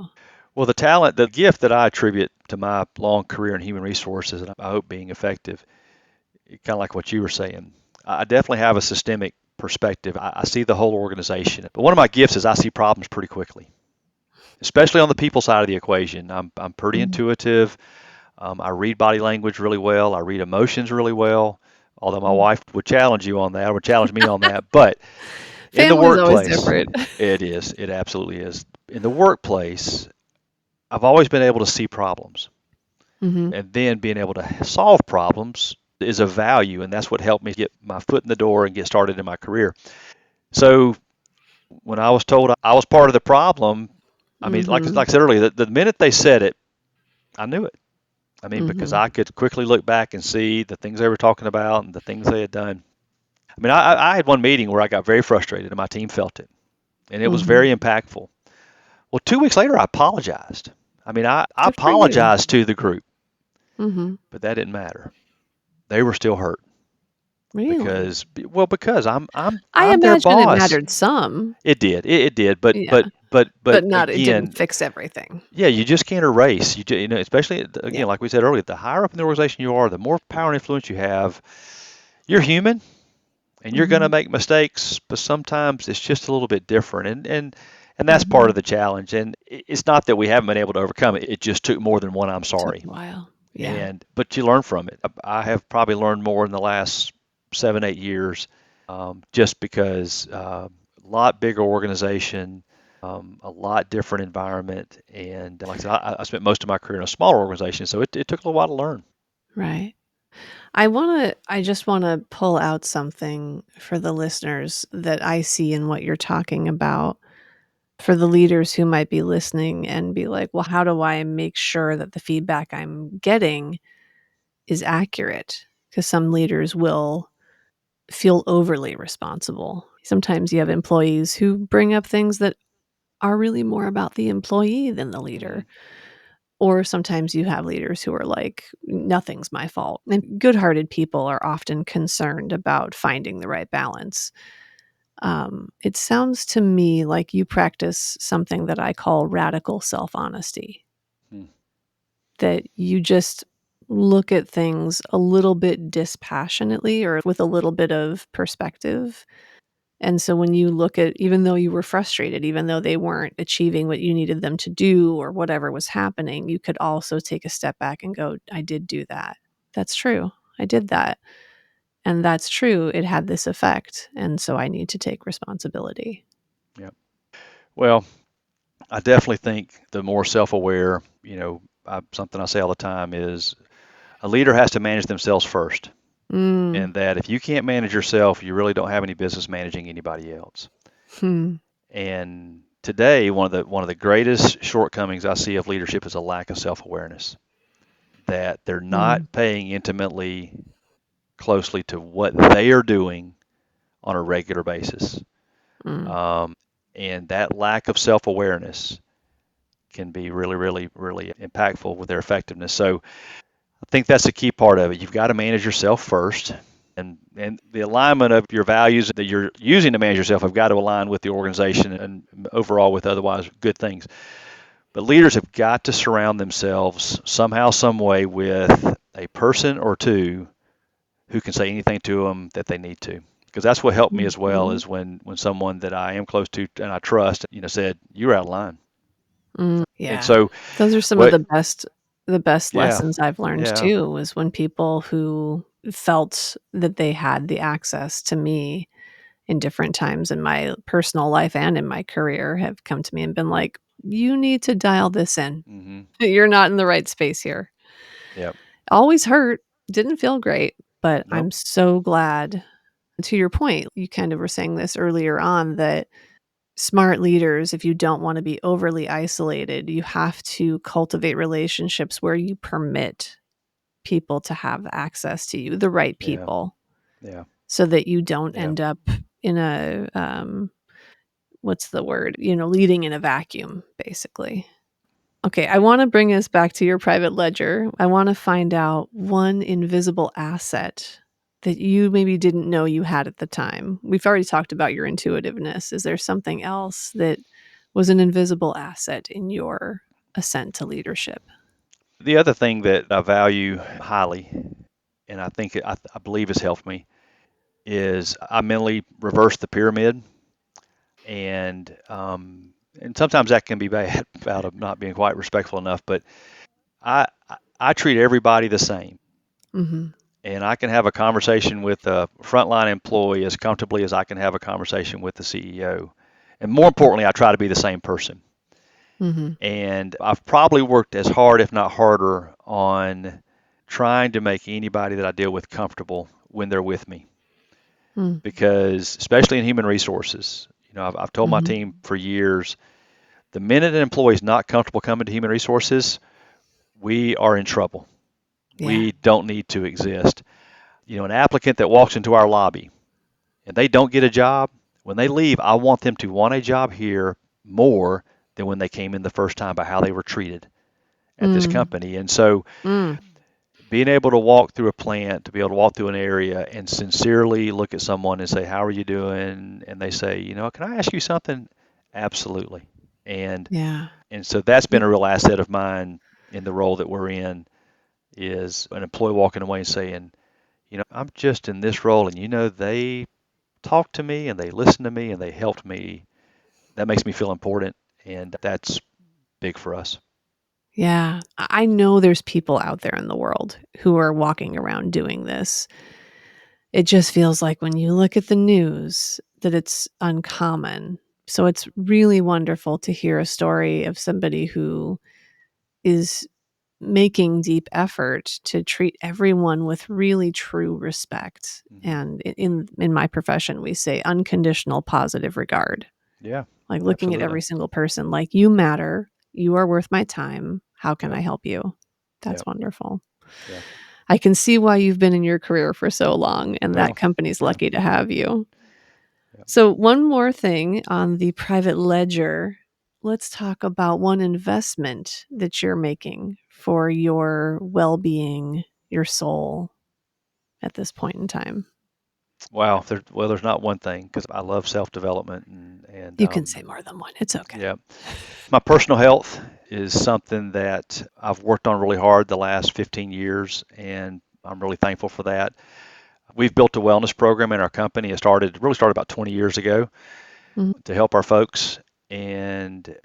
[SPEAKER 1] well, the talent, the gift that I attribute to my long career in human resources, and I hope being effective, kind of like what you were saying, I definitely have a systemic perspective. I see the whole organization. But one of my gifts is I see problems pretty quickly, especially on the people side of the equation. I'm pretty
[SPEAKER 2] Mhm.
[SPEAKER 1] intuitive. I read body language really well. I read emotions really well. Although my
[SPEAKER 2] Mm.
[SPEAKER 1] wife would challenge you on that, would challenge me on that. But in the
[SPEAKER 2] Family's always
[SPEAKER 1] workplace,
[SPEAKER 2] different.
[SPEAKER 1] it is. It absolutely is. In the workplace, I've always been able to see problems,
[SPEAKER 2] Mhm.
[SPEAKER 1] and then being able to solve problems is a value, and that's what helped me get my foot in the door and get started in my career. So when I was told I was part of the problem, I mean,
[SPEAKER 2] Mhm.
[SPEAKER 1] like I said earlier, the minute they said it, I knew it. I mean, because
[SPEAKER 2] Mhm.
[SPEAKER 1] I could quickly look back and see the things they were talking about and the things they had done. I mean, I had one meeting where I got very frustrated, and my team felt it, and it was
[SPEAKER 2] Mhm.
[SPEAKER 1] very impactful. Well, 2 weeks later, I apologized. I mean, I
[SPEAKER 2] Good for you.
[SPEAKER 1] apologized to the group,
[SPEAKER 2] Mhm.
[SPEAKER 1] but that didn't matter. They were still hurt.
[SPEAKER 2] Really?
[SPEAKER 1] Because
[SPEAKER 2] I
[SPEAKER 1] I'm their
[SPEAKER 2] imagine it
[SPEAKER 1] boss.
[SPEAKER 2] mattered some.
[SPEAKER 1] It did, but
[SPEAKER 2] Yeah,
[SPEAKER 1] but
[SPEAKER 2] but not it didn't
[SPEAKER 1] again,
[SPEAKER 2] fix everything.
[SPEAKER 1] yeah, you just can't erase. Especially
[SPEAKER 2] Yeah.
[SPEAKER 1] again, like we said earlier, the higher up in the organization you are, the more power and influence you have. You're human, and you're going to
[SPEAKER 2] Mhm.
[SPEAKER 1] make mistakes, but sometimes it's just a little bit different, and that's part of
[SPEAKER 2] Mhm.
[SPEAKER 1] the challenge. And it's not that we haven't been able to overcome it. It just took more than one "I'm
[SPEAKER 2] Took
[SPEAKER 1] sorry."
[SPEAKER 2] a while. Yeah.
[SPEAKER 1] And but you learn from it. I have probably learned more in the last 7 8 years, just because a lot bigger organization, a lot different environment, and like I said, I spent most of my career in a smaller organization, so it took a little while to learn.
[SPEAKER 2] Right. I just wanna pull out something for the listeners that I see in what you're talking about, for the leaders who might be listening and be like, "Well, how do I make sure that the feedback I'm getting is accurate?" Because some leaders will feel overly responsible. Sometimes you have employees who bring up things that are really more about the employee than the
[SPEAKER 1] Hmm.
[SPEAKER 2] leader. Or sometimes you have leaders who are like, nothing's my fault. And good hearted people are often concerned about finding the right balance. It sounds to me like you practice something that I call radical self honesty,
[SPEAKER 1] Hmm.
[SPEAKER 2] that you just look at things a little bit dispassionately or with a little bit of perspective. And so when you look at, even though you were frustrated, even though they weren't achieving what you needed them to do or whatever was happening, you could also take a step back and go, I did do that. That's true. I did that. And that's true. It had this effect. And so I need to take responsibility.
[SPEAKER 1] Yeah. Well, I definitely think the more self-aware, something I say all the time is a leader has to manage themselves first.
[SPEAKER 2] Mm.
[SPEAKER 1] And that if you can't manage yourself, you really don't have any business managing anybody else.
[SPEAKER 2] Hmm.
[SPEAKER 1] And today, one of the greatest shortcomings I see of leadership is a lack of self-awareness. That they're not
[SPEAKER 2] Mm.
[SPEAKER 1] paying intimately closely to what they are doing on a regular basis.
[SPEAKER 2] Mm.
[SPEAKER 1] And that lack of self-awareness can be really, really, really impactful with their effectiveness. So I think that's the key part of it. You've got to manage yourself first. And the alignment of your values that you're using to manage yourself have got to align with the organization and overall with otherwise good things. But leaders have got to surround themselves somehow, some way with a person or two who can say anything to them that they need to. Because that's what helped me as well
[SPEAKER 2] Mhm.
[SPEAKER 1] is when someone that I am close to and I trust, said, "You're out of line."
[SPEAKER 2] Mm.
[SPEAKER 1] And
[SPEAKER 2] Yeah.
[SPEAKER 1] so,
[SPEAKER 2] Those are some of
[SPEAKER 1] what?
[SPEAKER 2] the best
[SPEAKER 1] Yeah,
[SPEAKER 2] lessons I've learned
[SPEAKER 1] yeah,
[SPEAKER 2] too, was when people who felt that they had the access to me in different times in my personal life and in my career have come to me and been like, "You need to dial this in.
[SPEAKER 1] hmm
[SPEAKER 2] You're not in the right space here."
[SPEAKER 1] yeah,
[SPEAKER 2] Always hurt, didn't feel great, but
[SPEAKER 1] nope,
[SPEAKER 2] I'm so glad. To your point, you kind of were saying this earlier on, that smart leaders, if you don't want to be overly isolated, you have to cultivate relationships where you permit people to have access to you, the right
[SPEAKER 1] yeah,
[SPEAKER 2] people,
[SPEAKER 1] yeah,
[SPEAKER 2] so that you don't
[SPEAKER 1] yeah.
[SPEAKER 2] end up in a what's the word? Leading in a vacuum, basically. Okay, I want to bring us back to your private ledger. I want to find out one invisible asset that you maybe didn't know you had at the time. We've already talked about your intuitiveness. Is there something else that was an invisible asset in your ascent to leadership?
[SPEAKER 1] The other thing that I value highly, and I think I believe has helped me, is I mentally reverse the pyramid, and sometimes that can be bad out of not being quite respectful enough. But I treat everybody the same,
[SPEAKER 2] Mhm.
[SPEAKER 1] and I can have a conversation with a frontline employee as comfortably as I can have a conversation with the CEO. And more importantly, I try to be the same person.
[SPEAKER 2] Mhm.
[SPEAKER 1] And I've probably worked as hard, if not harder, on trying to make anybody that I deal with comfortable when they're with me.
[SPEAKER 2] Mm.
[SPEAKER 1] Because, especially in human resources, I've told my
[SPEAKER 2] Mhm.
[SPEAKER 1] team for years the minute an employee is not comfortable coming to human resources, we are in trouble.
[SPEAKER 2] Yeah.
[SPEAKER 1] We don't need to exist. An applicant that walks into our lobby and they don't get a job, when they leave, I want them to want a job here more than when they came in the first time by how they were treated at this
[SPEAKER 2] Mm.
[SPEAKER 1] company. And so
[SPEAKER 2] Mm.
[SPEAKER 1] being able to walk through a plant, to be able to walk through an area and sincerely look at someone and say, "How are you doing?" And they say, "Can I ask you something?" Absolutely. And
[SPEAKER 2] Yeah.
[SPEAKER 1] and so that's been a real asset of mine in the role that we're in is an employee walking away and saying, "I'm just in this role and they talked to me and they listened to me and they helped me." That makes me feel important and that's big for us.
[SPEAKER 2] Yeah. I know there's people out there in the world who are walking around doing this. It just feels like when you look at the news that it's uncommon. So it's really wonderful to hear a story of somebody who is making deep effort to treat everyone with really true respect.
[SPEAKER 1] Hmm.
[SPEAKER 2] And in my profession, we say unconditional positive regard.
[SPEAKER 1] Yeah,
[SPEAKER 2] Like looking at
[SPEAKER 1] absolutely.
[SPEAKER 2] every single person like, you matter, you are worth my time. How can
[SPEAKER 1] Yep.
[SPEAKER 2] I help you? That's
[SPEAKER 1] Yep.
[SPEAKER 2] wonderful.
[SPEAKER 1] Yeah.
[SPEAKER 2] I can see why you've been in your career for so long, and that
[SPEAKER 1] Well,
[SPEAKER 2] company's
[SPEAKER 1] yeah.
[SPEAKER 2] lucky to have you.
[SPEAKER 1] Yep.
[SPEAKER 2] So, one more thing on the private ledger. Let's talk about one investment that you're making for your well being, your soul at this point in time.
[SPEAKER 1] Wow. There's not one thing because I love self development and
[SPEAKER 2] You can say more than one. It's okay.
[SPEAKER 1] yeah, my personal health. is something that I've worked on really hard the last 15 years, and I'm really thankful for that. We've built a wellness program in our company. Really started about 20 years ago
[SPEAKER 2] Mhm.
[SPEAKER 1] to help our folks. And,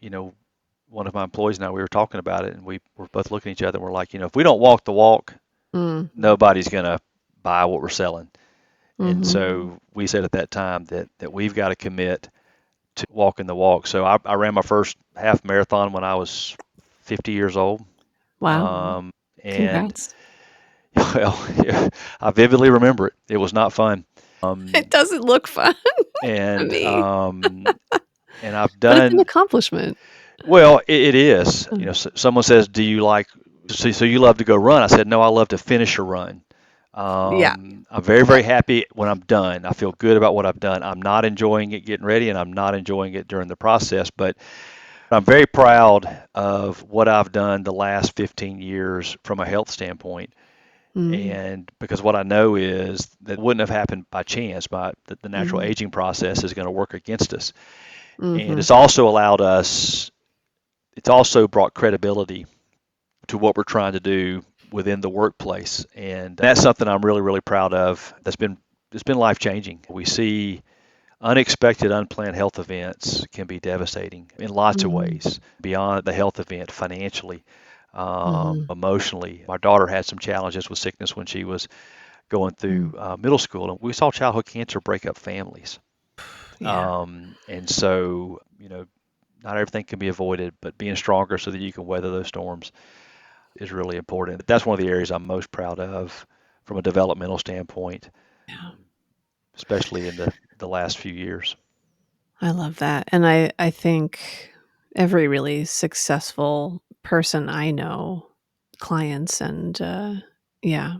[SPEAKER 1] one of my employees and I, we were talking about it, and we were both looking at each other, and we're like, if we don't walk the walk,
[SPEAKER 2] Mm.
[SPEAKER 1] nobody's going to buy what we're selling. And
[SPEAKER 2] Mhm.
[SPEAKER 1] so we said at that time that we've got to commit to walking the walk. So I ran my first half marathon when I was 50 years old.
[SPEAKER 2] Wow.
[SPEAKER 1] And
[SPEAKER 2] Congrats.
[SPEAKER 1] well, I vividly remember it. It was not fun.
[SPEAKER 2] It
[SPEAKER 1] Um,
[SPEAKER 2] doesn't look fun to
[SPEAKER 1] and
[SPEAKER 2] me,
[SPEAKER 1] and I've
[SPEAKER 2] but it's an
[SPEAKER 1] done
[SPEAKER 2] accomplishment.
[SPEAKER 1] well. It is.
[SPEAKER 2] Mm.
[SPEAKER 1] Someone says, "Do you like?" So you love to go run? I said, "No, I love to finish a run."
[SPEAKER 2] Yeah.
[SPEAKER 1] I'm very,
[SPEAKER 2] Yeah.
[SPEAKER 1] very happy when I'm done. I feel good about what I've done. I'm not enjoying it getting ready, and I'm not enjoying it during the process, but I'm very proud of what I've done the last 15 years from a health standpoint.
[SPEAKER 2] Mm.
[SPEAKER 1] And because what I know is that wouldn't have happened by chance, by the natural
[SPEAKER 2] Mhm.
[SPEAKER 1] aging process is going to work against us. And
[SPEAKER 2] Mhm.
[SPEAKER 1] it's also brought credibility to what we're trying to do within the workplace. And that's something I'm really, really proud of. It's been life changing. We see unexpected, unplanned health events can be devastating in lots of
[SPEAKER 2] Mhm.
[SPEAKER 1] ways beyond the health event, financially,
[SPEAKER 2] Mhm.
[SPEAKER 1] emotionally. My daughter had some challenges with sickness when she was going
[SPEAKER 2] Mm.
[SPEAKER 1] through middle school, and we saw childhood cancer break up families.
[SPEAKER 2] Yeah.
[SPEAKER 1] And so, not everything can be avoided, but being stronger so that you can weather those storms is really important. That's one of the areas I'm most proud of from a developmental standpoint,
[SPEAKER 2] Yeah.
[SPEAKER 1] especially in the last few years.
[SPEAKER 2] I love that, and I think every really successful person I know, clients and, yeah,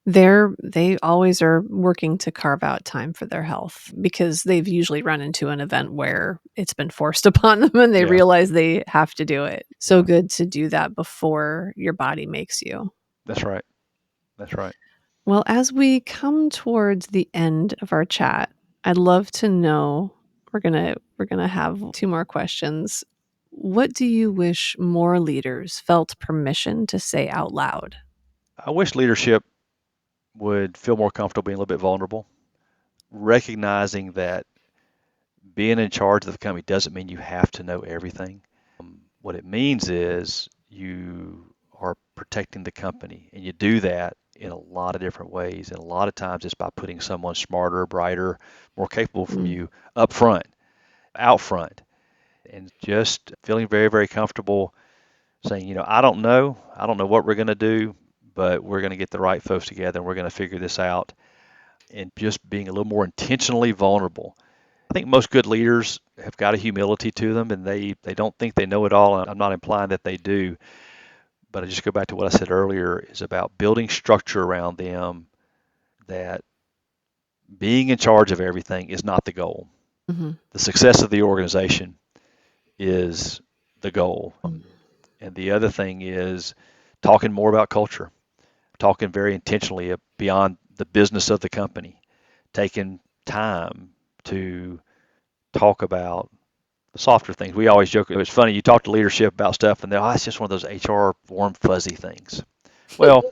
[SPEAKER 2] they always are working to carve out time for their health because they've usually run into an event where it's been forced upon them and they
[SPEAKER 1] Yeah,
[SPEAKER 2] realize they have to do it. So
[SPEAKER 1] yeah,
[SPEAKER 2] good to do that before your body makes you.
[SPEAKER 1] that's right. That's right.
[SPEAKER 2] Well, as we come towards the end of our chat, I'd love to know, we're going to have two more questions. What do you wish more leaders felt permission to say out loud?
[SPEAKER 1] I wish leadership would feel more comfortable being a little bit vulnerable, recognizing that being in charge of the company doesn't mean you have to know everything. What it means is you are protecting the company, and you do that in a lot of different ways. And a lot of times it's by putting someone smarter, brighter, more capable from
[SPEAKER 2] Mm.
[SPEAKER 1] you up front, out front, and just feeling very, very comfortable saying, I don't know what we're going to do, but we're going to get the right folks together and we're going to figure this out. And just being a little more intentionally vulnerable. I think most good leaders have got a humility to them, and they don't think they know it all. And I'm not implying that they do, but I just go back to what I said earlier is about building structure around them, that being in charge of everything is not the goal.
[SPEAKER 2] Mhm.
[SPEAKER 1] The success of the organization is the goal. And the other thing is talking more about culture, talking very intentionally beyond the business of the company, taking time to talk about the softer things. We always joke, it's funny, you talk to leadership about stuff and they're, oh, it's just one of those HR warm, fuzzy things. Well,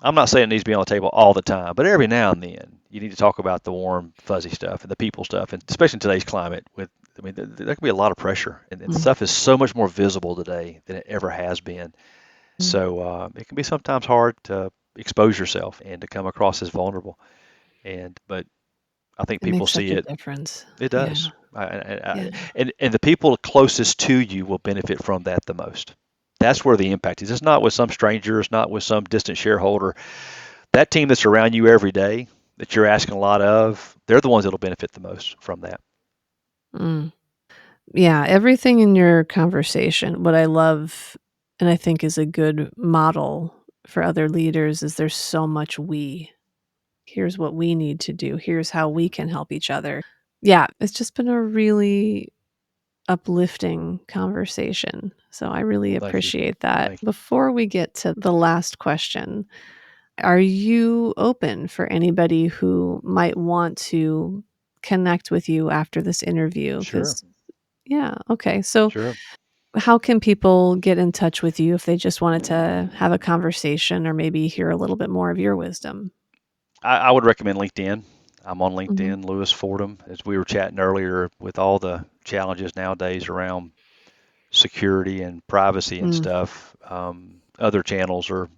[SPEAKER 1] I'm not saying it needs to be on the table all the time, but every now and then you need to talk about the warm, fuzzy stuff and the people stuff, and especially in today's climate with, I mean, there can be a lot of pressure, and
[SPEAKER 2] Mm.
[SPEAKER 1] stuff is so much more visible today than it ever has been.
[SPEAKER 2] Mm.
[SPEAKER 1] So it can be sometimes hard to expose yourself and to come across as vulnerable. But I think
[SPEAKER 2] It
[SPEAKER 1] people
[SPEAKER 2] makes
[SPEAKER 1] see
[SPEAKER 2] such a
[SPEAKER 1] it.
[SPEAKER 2] difference.
[SPEAKER 1] It
[SPEAKER 2] Yeah.
[SPEAKER 1] does.
[SPEAKER 2] Yeah.
[SPEAKER 1] And the people closest to you will benefit from that the most. That's where the impact is. It's not with some stranger. It's not with some distant shareholder. That team that's around you every day that you're asking a lot of, they're the ones that'll benefit the most from that.
[SPEAKER 2] Mm. Yeah, everything in your conversation, what I love and I think is a good model for other leaders is there's so much we. Here's what we need to do. Here's how we can help each other. Yeah, it's just been a really uplifting conversation. So I really
[SPEAKER 1] Well, thank you.
[SPEAKER 2] appreciate that.
[SPEAKER 1] Thank you.
[SPEAKER 2] Before we get to the last question, are you open for anybody who might want to connect with you after this interview?
[SPEAKER 1] Sure.
[SPEAKER 2] Because, yeah, okay. So
[SPEAKER 1] Sure.
[SPEAKER 2] How can people get in touch with you if they just wanted to have a conversation or maybe hear a little bit more of your wisdom?
[SPEAKER 1] I would recommend LinkedIn. I'm on
[SPEAKER 2] Mhm.
[SPEAKER 1] LinkedIn, Louis Fordham, as we were chatting earlier with all the challenges nowadays around security and privacy and
[SPEAKER 2] Mm.
[SPEAKER 1] stuff. Other channels are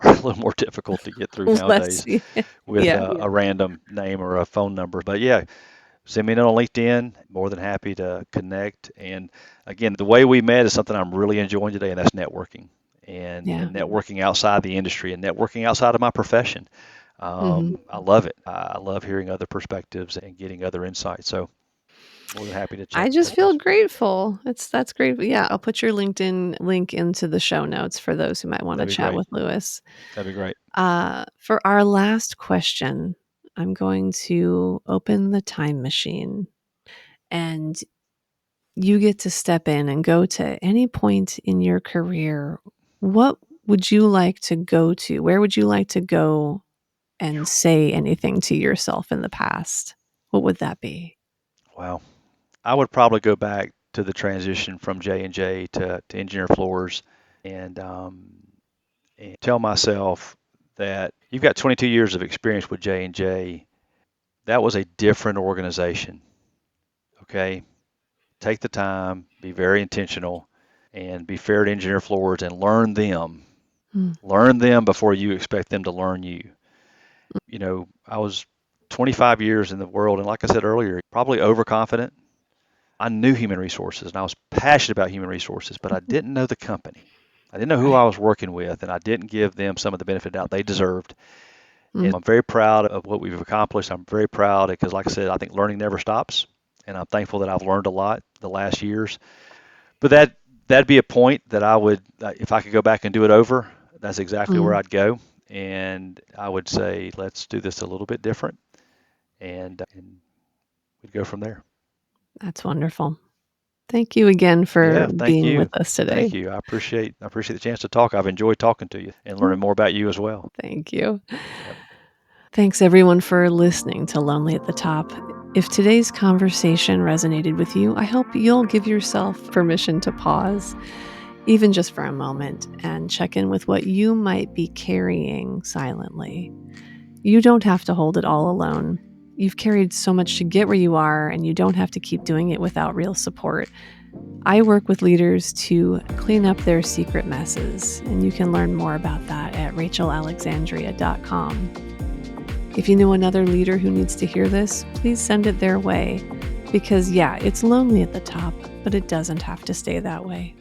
[SPEAKER 1] a little more difficult to get through
[SPEAKER 2] Let's
[SPEAKER 1] nowadays
[SPEAKER 2] see.
[SPEAKER 1] with
[SPEAKER 2] Yeah.
[SPEAKER 1] a random name or a phone number. But yeah, send me a note on LinkedIn. More than happy to connect. And again, the way we met is something I'm really enjoying today, and that's networking
[SPEAKER 2] Yeah.
[SPEAKER 1] and networking outside the industry and networking outside of my profession.
[SPEAKER 2] Mhm.
[SPEAKER 1] I love it. I love hearing other perspectives and getting other insights. So more than happy to
[SPEAKER 2] I
[SPEAKER 1] chat.
[SPEAKER 2] just
[SPEAKER 1] Touch
[SPEAKER 2] feel
[SPEAKER 1] base.
[SPEAKER 2] grateful. That's great. Yeah, I'll put your LinkedIn link into the show notes for those who might wanna
[SPEAKER 1] That'd be
[SPEAKER 2] chat
[SPEAKER 1] great.
[SPEAKER 2] with Lewis.
[SPEAKER 1] That'd be great.
[SPEAKER 2] For our last question, I'm going to open the time machine, and you get to step in and go to any point in your career. What would you like to go to? Where would you like to go and say anything to yourself in the past? What would that be?
[SPEAKER 1] Wow. I would probably go back to the transition from J&J to engineer floors and and tell myself that you've got 22 years of experience with J&J. That was a different organization. Okay. Take the time, be very intentional, and be fair to engineer floors and learn them.
[SPEAKER 2] Mm,
[SPEAKER 1] Learn them before you expect them to learn you. I was 25 years in the world, and like I said earlier, probably overconfident. I knew human resources and I was passionate about human resources, but I didn't know the company. I didn't know who I
[SPEAKER 2] right.
[SPEAKER 1] was working with, and I didn't give them some of the benefit of the doubt they deserved.
[SPEAKER 2] Mm,
[SPEAKER 1] And I'm very proud of what we've accomplished. I'm very proud because, like I said, I think learning never stops, and I'm thankful that I've learned a lot the last years. But that'd be a point that I would, if I could go back and do it over, that's exactly where
[SPEAKER 2] mm,
[SPEAKER 1] I'd go, and I would say, let's do this a little bit different, and we'd go from there.
[SPEAKER 2] that's wonderful. Thank you again for
[SPEAKER 1] Yeah, thank
[SPEAKER 2] being with
[SPEAKER 1] you.
[SPEAKER 2] us today.
[SPEAKER 1] Thank you. I appreciate the chance to talk. I've enjoyed talking to you and
[SPEAKER 2] Mm,
[SPEAKER 1] learning more about you as well.
[SPEAKER 2] thank you.
[SPEAKER 1] Yep.
[SPEAKER 2] Thanks everyone for listening to Lonely at the Top. If today's conversation resonated with you, I hope you'll give yourself permission to pause, even just for a moment, and check in with what you might be carrying silently. You don't have to hold it all alone. You've carried so much to get where you are, and you don't have to keep doing it without real support. I work with leaders to clean up their secret messes, and you can learn more about that at rachelalexandria.com. If you know another leader who needs to hear this, please send it their way. Because, yeah, it's lonely at the top, but it doesn't have to stay that way.